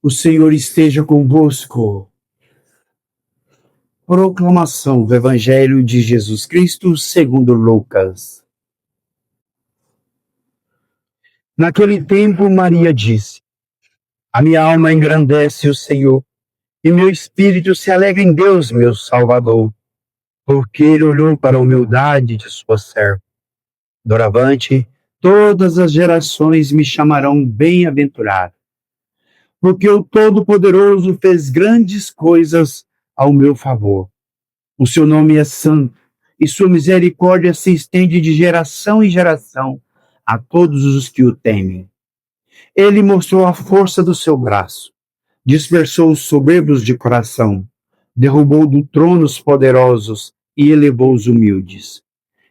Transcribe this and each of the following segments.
O Senhor esteja convosco. Proclamação do Evangelho de Jesus Cristo segundo Lucas. Naquele tempo, Maria disse: A minha alma engrandece o Senhor, e meu espírito se alegra em Deus, meu Salvador, porque Ele olhou para a humildade de sua serva. Doravante, todas as gerações me chamarão bem-aventurado, porque o Todo-Poderoso fez grandes coisas ao meu favor. O seu nome é santo, e sua misericórdia se estende de geração em geração a todos os que o temem. Ele mostrou a força do seu braço, dispersou os soberbos de coração, derrubou do trono os poderosos e elevou os humildes.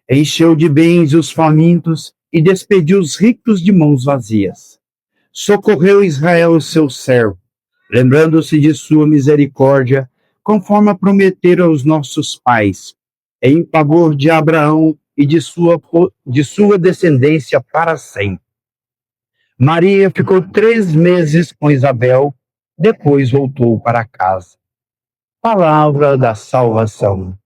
Encheu de bens os famintos e despediu os ricos de mãos vazias. Socorreu Israel, seu servo, lembrando-se de sua misericórdia, conforme prometera aos nossos pais, em favor de Abraão e de sua descendência para sempre. Maria ficou 3 meses com Isabel, depois voltou para casa. Palavra da salvação.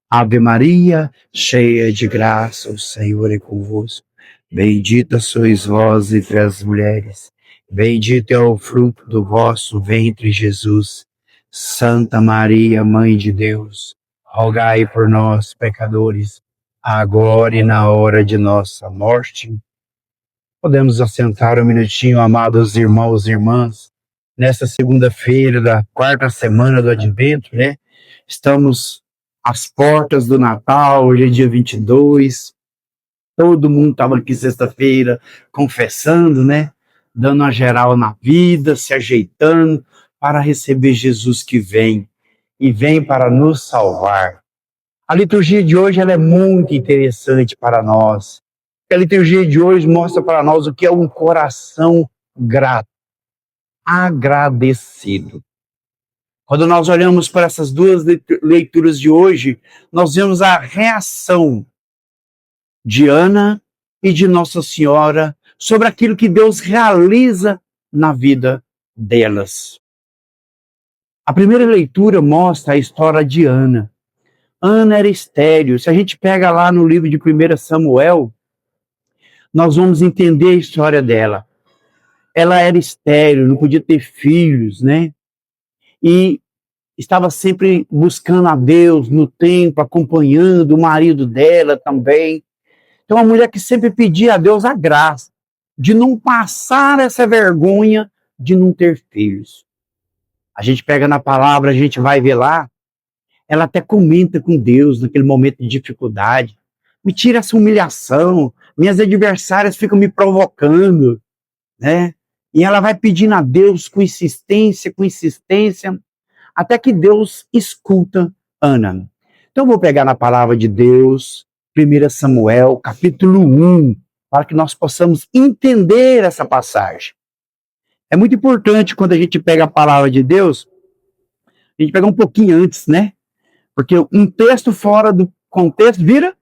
Ave Maria, cheia de graça, o Senhor é convosco. Bendita sois vós entre as mulheres, bendito é o fruto do vosso ventre, Jesus. Santa Maria, Mãe de Deus, rogai por nós, pecadores, agora e na hora de nossa morte. Podemos assentar um minutinho, amados irmãos e irmãs, nesta segunda-feira da 4ª semana do Advento, né? Estamos às portas do Natal, hoje é dia 22, todo mundo estava aqui sexta-feira confessando, né? Dando uma geral na vida, se ajeitando para receber Jesus que vem, e vem para nos salvar. A liturgia de hoje ela é muito interessante para nós. A liturgia de hoje mostra para nós o que é um coração grato, agradecido. Quando nós olhamos para essas duas leituras de hoje, nós vemos a reação de Ana e de Nossa Senhora sobre aquilo que Deus realiza na vida delas. A primeira leitura mostra a história de Ana. Ana era estéril. Se a gente pega lá no livro de 1 Samuel, nós vamos entender a história dela. Ela era estéril, não podia ter filhos, né? E estava sempre buscando a Deus no templo, acompanhando o marido dela também. Então, uma mulher que sempre pedia a Deus a graça de não passar essa vergonha de não ter filhos. A gente pega na palavra, a gente vai ver lá, ela até comenta com Deus naquele momento de dificuldade. Me tira essa humilhação, minhas adversárias ficam me provocando, né? E ela vai pedindo a Deus com insistência, até que Deus escuta Ana. Então, eu vou pegar na palavra de Deus, 1 Samuel, capítulo 1, para que nós possamos entender essa passagem. É muito importante quando a gente pega a palavra de Deus, a gente pega um pouquinho antes, né? Porque um texto fora do contexto vira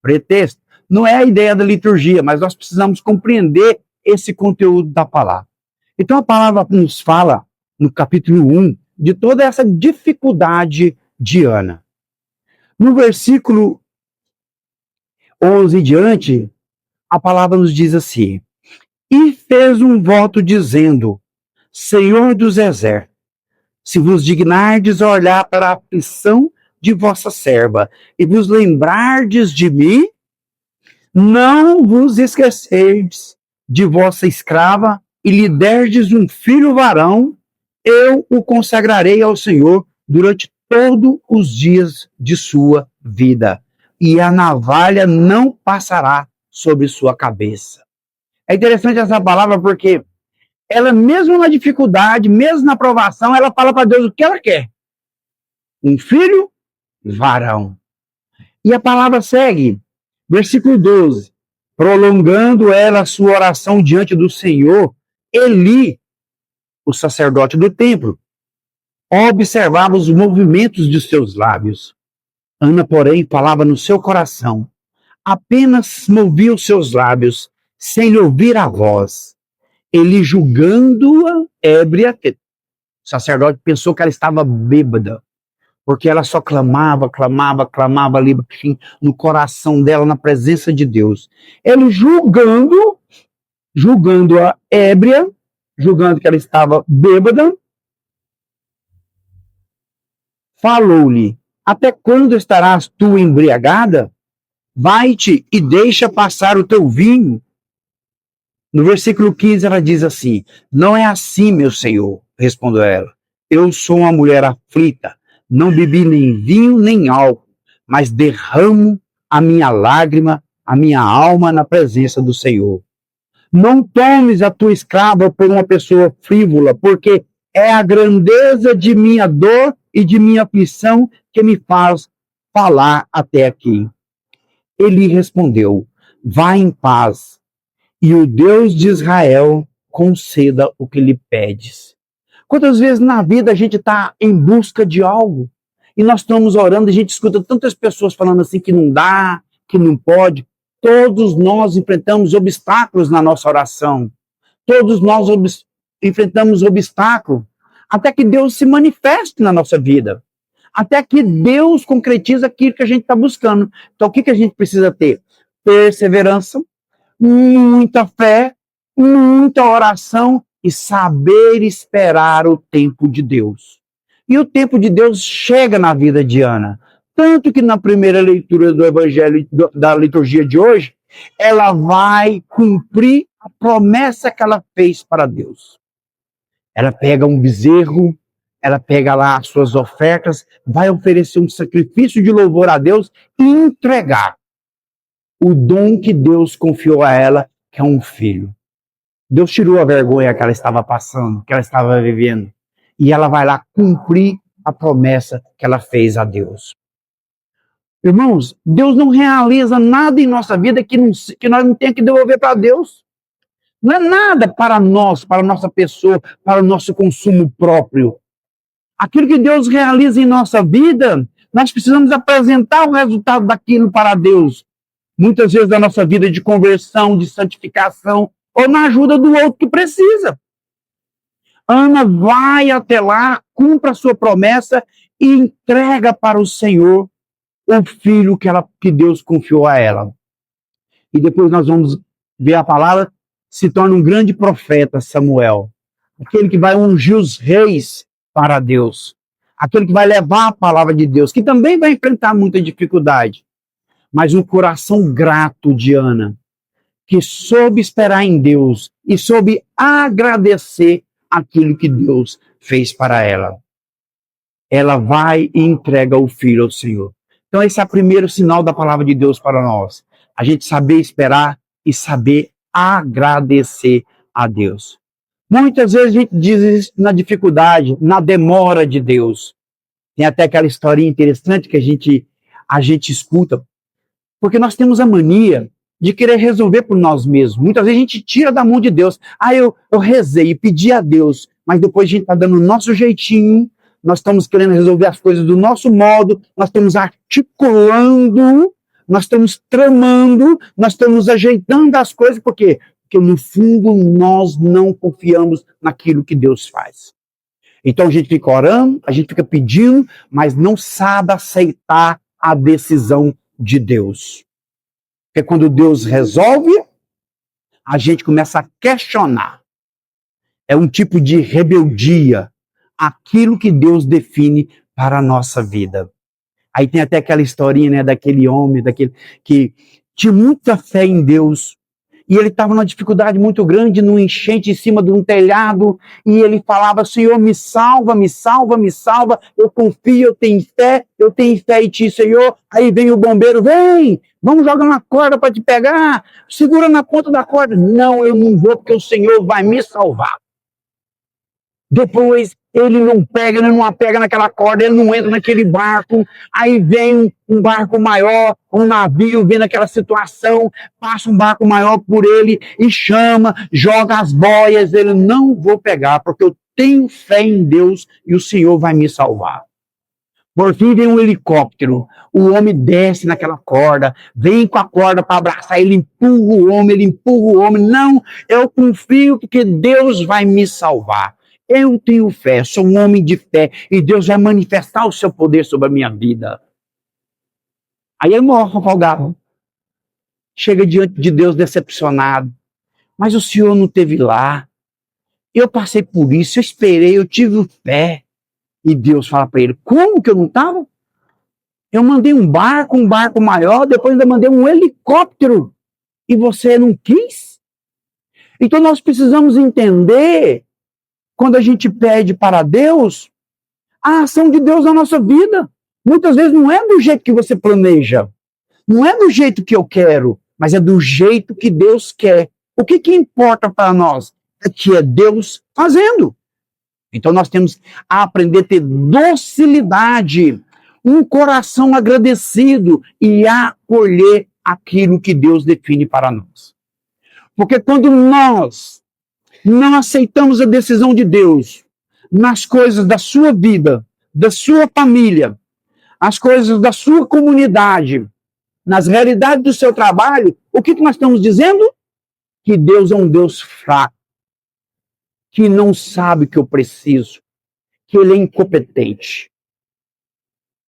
pretexto. Não é a ideia da liturgia, mas nós precisamos compreender esse conteúdo da palavra. Então a palavra nos fala, no capítulo 1, de toda essa dificuldade de Ana. No versículo 11 em diante, a palavra nos diz assim: E fez um voto dizendo: Senhor dos exércitos, se vos dignardes a olhar para a aflição de vossa serva e vos lembrardes de mim, não vos esquecerdes de vossa escrava e lhe derdes um filho varão, eu o consagrarei ao Senhor durante todos os dias de sua vida, e a navalha não passará sobre sua cabeça. É interessante essa palavra porque ela, mesmo na dificuldade, mesmo na provação, ela fala para Deus o que ela quer. Um filho varão. E a palavra segue, versículo 12. Prolongando ela a sua oração diante do Senhor, Eli, o sacerdote do templo, observava os movimentos de seus lábios. Ana, porém, falava no seu coração, apenas movia os seus lábios, sem lhe ouvir a voz. ele julgando-a ébria, o sacerdote pensou que ela estava bêbada, porque ela só clamava, clamava, clamava ali assim, no coração dela, na presença de Deus. Ele julgando-a ébria, julgando que ela estava bêbada, falou-lhe: até quando estarás tu embriagada? Vai-te e deixa passar o teu vinho. No versículo 15 ela diz assim: não é assim, meu senhor, respondeu ela. Eu sou uma mulher aflita, não bebi nem vinho nem álcool, mas derramo a minha lágrima, a minha alma na presença do Senhor. Não tomes a tua escrava por uma pessoa frívola, porque é a grandeza de minha dor e de minha aflição que me faz falar até aqui. Ele respondeu: vá em paz, e o Deus de Israel conceda o que lhe pedes. Quantas vezes na vida a gente está em busca de algo e nós estamos orando, a gente escuta tantas pessoas falando assim que não dá, que não pode. Todos nós enfrentamos obstáculos na nossa oração. Todos nós enfrentamos obstáculos até que Deus se manifeste na nossa vida. Até que Deus concretiza aquilo que a gente está buscando. Então, o que a gente precisa ter? Perseverança, muita fé, muita oração e saber esperar o tempo de Deus. E o tempo de Deus chega na vida de Ana. Tanto que na primeira leitura do Evangelho, da liturgia de hoje, ela vai cumprir a promessa que ela fez para Deus. Ela pega um bezerro, ela pega lá as suas ofertas, vai oferecer um sacrifício de louvor a Deus e entregar o dom que Deus confiou a ela, que é um filho. Deus tirou a vergonha que ela estava passando, que ela estava vivendo, e ela vai lá cumprir a promessa que ela fez a Deus. Irmãos, Deus não realiza nada em nossa vida que nós não tenhamos que devolver para Deus. Não é nada para nós, para a nossa pessoa, para o nosso consumo próprio. Aquilo que Deus realiza em nossa vida, nós precisamos apresentar o resultado daquilo para Deus. Muitas vezes da nossa vida de conversão, de santificação, ou na ajuda do outro que precisa. Ana vai até lá, cumpre a sua promessa e entrega para o Senhor o filho que Deus confiou a ela. E depois nós vamos ver a palavra, se torna um grande profeta, Samuel. Aquele que vai ungir os reis para Deus. Aquele que vai levar a palavra de Deus, que também vai enfrentar muita dificuldade. Mas um coração grato de Ana, que soube esperar em Deus e soube agradecer aquilo que Deus fez para ela. Ela vai e entrega o filho ao Senhor. Então esse é o primeiro sinal da palavra de Deus para nós. A gente saber esperar e saber agradecer a Deus. Muitas vezes a gente diz isso na dificuldade, na demora de Deus. Tem até aquela historinha interessante que a gente escuta, porque nós temos a mania de querer resolver por nós mesmos. Muitas vezes a gente tira da mão de Deus. Eu rezei e pedi a Deus, mas depois a gente está dando o nosso jeitinho, nós estamos querendo resolver as coisas do nosso modo, nós estamos articulando, nós estamos tramando, nós estamos ajeitando as coisas, por quê? Porque no fundo nós não confiamos naquilo que Deus faz. Então a gente fica orando, a gente fica pedindo, mas não sabe aceitar a decisão de Deus. Porque quando Deus resolve, a gente começa a questionar. É um tipo de rebeldia, aquilo que Deus define para a nossa vida. Aí tem até aquela historinha, né, daquele homem, daquele que tinha muita fé em Deus, e ele estava numa dificuldade muito grande, num enchente em cima de um telhado, e ele falava: Senhor, me salva, me salva, me salva, eu confio, eu tenho fé em ti, Senhor. Aí vem o bombeiro: vem, vamos jogar uma corda para te pegar, segura na ponta da corda. Não, eu não vou, porque o Senhor vai me salvar. Depois ele não apega naquela corda, ele não entra naquele barco, aí vem um barco maior, um navio, vem naquela situação, passa um barco maior por ele e chama, joga as boias, ele: não vou pegar, porque eu tenho fé em Deus e o Senhor vai me salvar. Por fim vem um helicóptero, o homem desce naquela corda, vem com a corda para abraçar, ele empurra o homem, não, eu confio que Deus vai me salvar, eu tenho fé, sou um homem de fé, e Deus vai manifestar o seu poder sobre a minha vida. Aí ele morre afogado, chega diante de Deus decepcionado, mas o Senhor não esteve lá, eu passei por isso, eu esperei, eu tive fé. E Deus fala para ele, como que eu não estava? Eu mandei um barco maior, depois ainda mandei um helicóptero, e você não quis? Então nós precisamos entender, quando a gente pede para Deus, a ação de Deus na nossa vida. Muitas vezes não é do jeito que você planeja, não é do jeito que eu quero, mas é do jeito que Deus quer. O que importa para nós? É que é Deus fazendo. Então nós temos a aprender a ter docilidade, um coração agradecido e acolher aquilo que Deus define para nós. Porque quando nós não aceitamos a decisão de Deus nas coisas da sua vida, da sua família, as coisas da sua comunidade, nas realidades do seu trabalho, o que nós estamos dizendo? Que Deus é um Deus fraco, que não sabe o que eu preciso, que ele é incompetente.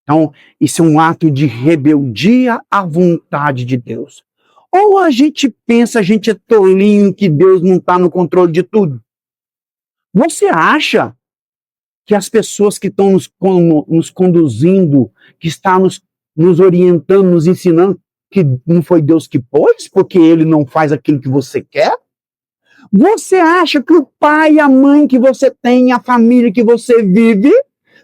Então, isso é um ato de rebeldia à vontade de Deus. Ou a gente pensa, a gente é tolinho, que Deus não está no controle de tudo. Você acha que as pessoas que estão nos conduzindo, que estão nos orientando, nos ensinando, que não foi Deus que pôs, porque ele não faz aquilo que você quer? Você acha que o pai e a mãe que você tem, a família que você vive,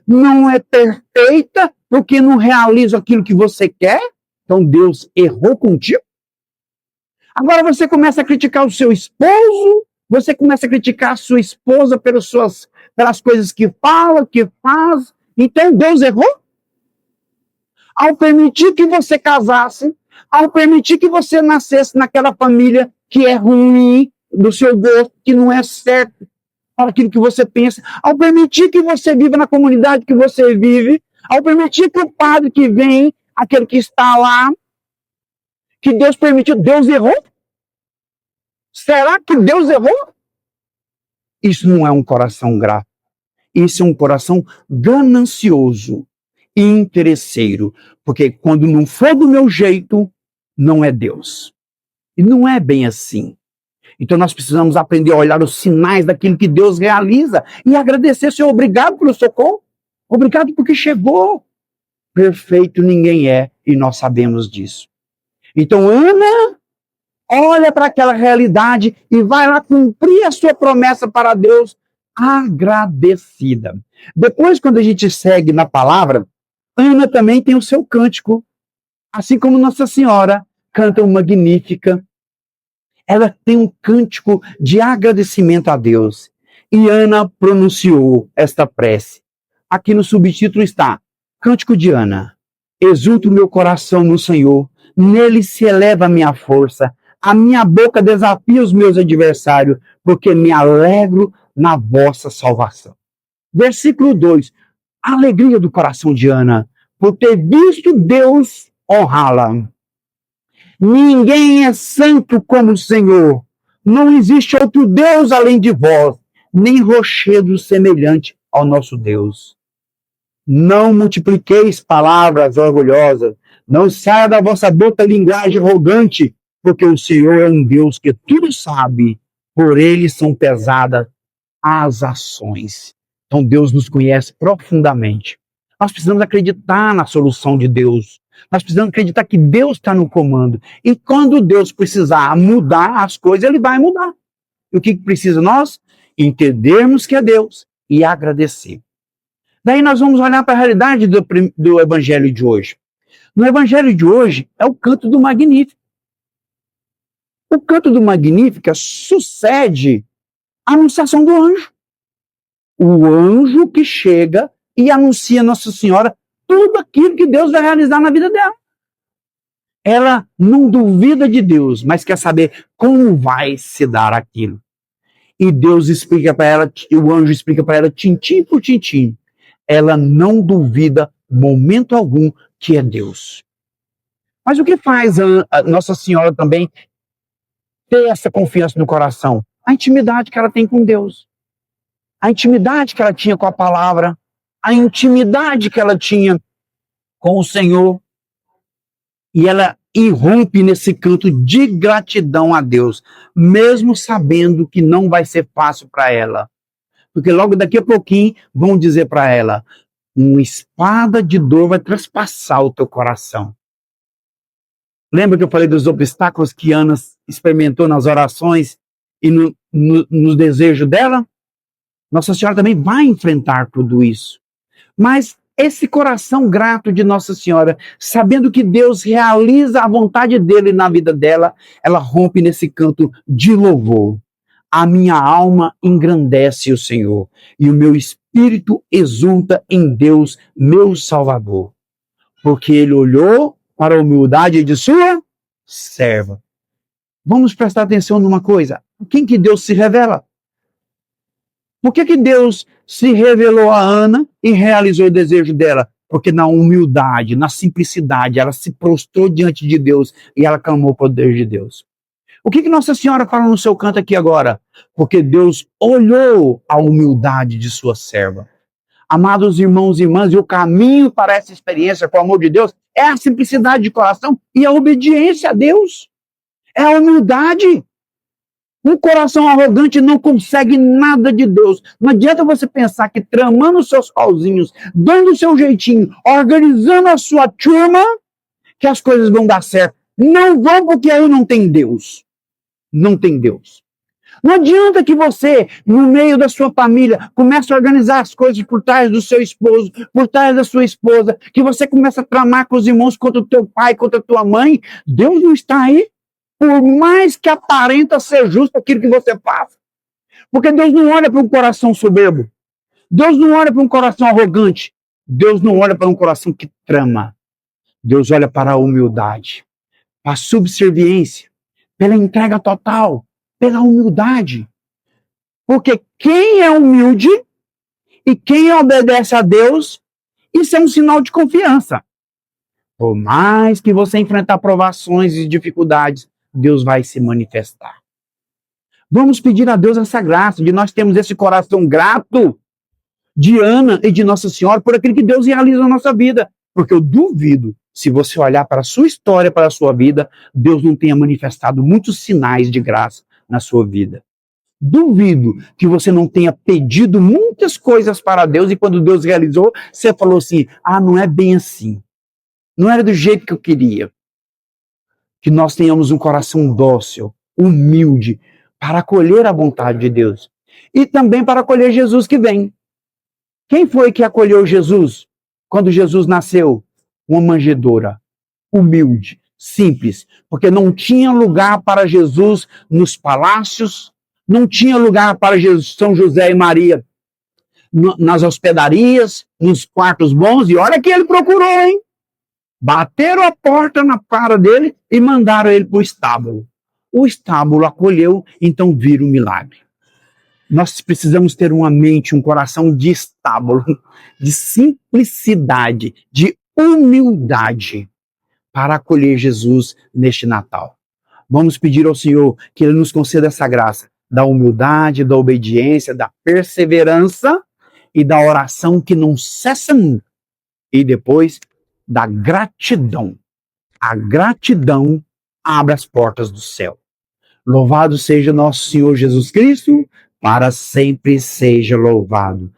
não é perfeita porque não realiza aquilo que você quer? Então Deus errou contigo? Agora você começa a criticar o seu esposo, você começa a criticar a sua esposa pelas coisas que fala, que faz. Então Deus errou? Ao permitir que você casasse, ao permitir que você nascesse naquela família que é ruim, do seu gosto, que não é certo para aquilo que você pensa, ao permitir que você viva na comunidade que você vive, ao permitir que o padre que vem, aquele que está lá, que Deus permitiu, Deus errou? Será que Deus errou? Isso não é um coração grato. Isso é um coração ganancioso e interesseiro. Porque quando não for do meu jeito, não é Deus. E não é bem assim. Então nós precisamos aprender a olhar os sinais daquilo que Deus realiza e agradecer, Senhor, obrigado pelo socorro. Obrigado porque chegou. Perfeito ninguém é e nós sabemos disso. Então Ana olha para aquela realidade e vai lá cumprir a sua promessa para Deus agradecida. Depois, quando a gente segue na palavra, Ana também tem o seu cântico. Assim como Nossa Senhora canta uma Magnífica, ela tem um cântico de agradecimento a Deus. E Ana pronunciou esta prece. Aqui no subtítulo está, Cântico de Ana. Exulta o meu coração no Senhor, nele se eleva a minha força, a minha boca desafia os meus adversários, porque me alegro na vossa salvação. Versículo 2. A alegria do coração de Ana, por ter visto Deus honrá-la. Ninguém é santo como o Senhor. Não existe outro Deus além de vós, nem rochedo semelhante ao nosso Deus. Não multipliqueis palavras orgulhosas, não saia da vossa boca linguagem arrogante, porque o Senhor é um Deus que tudo sabe, por ele são pesadas as ações. Então Deus nos conhece profundamente. Nós precisamos acreditar na solução de Deus. Nós precisamos acreditar que Deus está no comando. E quando Deus precisar mudar as coisas, ele vai mudar. E o que precisa nós? Entendermos que é Deus e agradecer. Daí nós vamos olhar para a realidade do evangelho de hoje. No evangelho de hoje é o canto do Magnífico. O canto do Magnífica sucede a anunciação do anjo. O anjo que chega e anuncia a Nossa Senhora tudo aquilo que Deus vai realizar na vida dela. Ela não duvida de Deus, mas quer saber como vai se dar aquilo. E Deus explica para ela, o anjo explica para ela, tintim por tintim. Ela não duvida momento algum, que é Deus. Mas o que faz a Nossa Senhora também ter essa confiança no coração? A intimidade que ela tem com Deus. A intimidade que ela tinha com a palavra. A intimidade que ela tinha com o Senhor. E ela irrompe nesse canto de gratidão a Deus, mesmo sabendo que não vai ser fácil para ela. Porque logo daqui a pouquinho vão dizer para ela, uma espada de dor vai traspassar o teu coração. Lembra que eu falei dos obstáculos que Ana experimentou nas orações e no desejo dela? Nossa Senhora também vai enfrentar tudo isso. Mas esse coração grato de Nossa Senhora, sabendo que Deus realiza a vontade dele na vida dela, ela rompe nesse canto de louvor. A minha alma engrandece o Senhor, e o meu espírito exulta em Deus, meu Salvador. Porque ele olhou para a humildade de sua serva. Vamos prestar atenção numa coisa. Quem que Deus se revela? Por que Deus se revelou a Ana e realizou o desejo dela? Porque na humildade, na simplicidade, ela se prostrou diante de Deus e ela clamou o poder de Deus. O que Nossa Senhora fala no seu canto aqui agora? Porque Deus olhou a humildade de sua serva. Amados irmãos e irmãs, e o caminho para essa experiência com o amor de Deus é a simplicidade de coração e a obediência a Deus. É a humildade. Um coração arrogante não consegue nada de Deus. Não adianta você pensar que tramando os seus pauzinhos, dando o seu jeitinho, organizando a sua turma, que as coisas vão dar certo. Não vão, porque aí não tem Deus. Não tem Deus. Não adianta que você, no meio da sua família, comece a organizar as coisas por trás do seu esposo, por trás da sua esposa, que você começa a tramar com os irmãos contra o teu pai, contra a tua mãe. Deus não está aí. Por mais que aparenta ser justo aquilo que você faz. Porque Deus não olha para um coração soberbo. Deus não olha para um coração arrogante. Deus não olha para um coração que trama. Deus olha para a humildade, para a subserviência, pela entrega total, pela humildade. Porque quem é humilde e quem obedece a Deus, isso é um sinal de confiança. Por mais que você enfrentar provações e dificuldades, Deus vai se manifestar. Vamos pedir a Deus essa graça, de nós termos esse coração grato de Ana e de Nossa Senhora por aquilo que Deus realiza na nossa vida. Porque eu duvido, se você olhar para a sua história, para a sua vida, Deus não tenha manifestado muitos sinais de graça na sua vida. Duvido que você não tenha pedido muitas coisas para Deus e quando Deus realizou, você falou assim, não é bem assim. Não era do jeito que eu queria. Que nós tenhamos um coração dócil, humilde, para acolher a vontade de Deus. E também para acolher Jesus que vem. Quem foi que acolheu Jesus quando Jesus nasceu? Uma manjedoura, humilde, simples, porque não tinha lugar para Jesus nos palácios, não tinha lugar para Jesus, São José e Maria nas hospedarias, nos quartos bons, e olha que ele procurou, hein? Bateram a porta na cara dele e mandaram ele para o estábulo. O estábulo acolheu, então vira um milagre. Nós precisamos ter uma mente, um coração de estábulo, de simplicidade, de humildade, para acolher Jesus neste Natal. Vamos pedir ao Senhor que Ele nos conceda essa graça da humildade, da obediência, da perseverança e da oração que não cessa nunca. E depois da gratidão. A gratidão abre as portas do céu. Louvado seja nosso Senhor Jesus Cristo, para sempre seja louvado.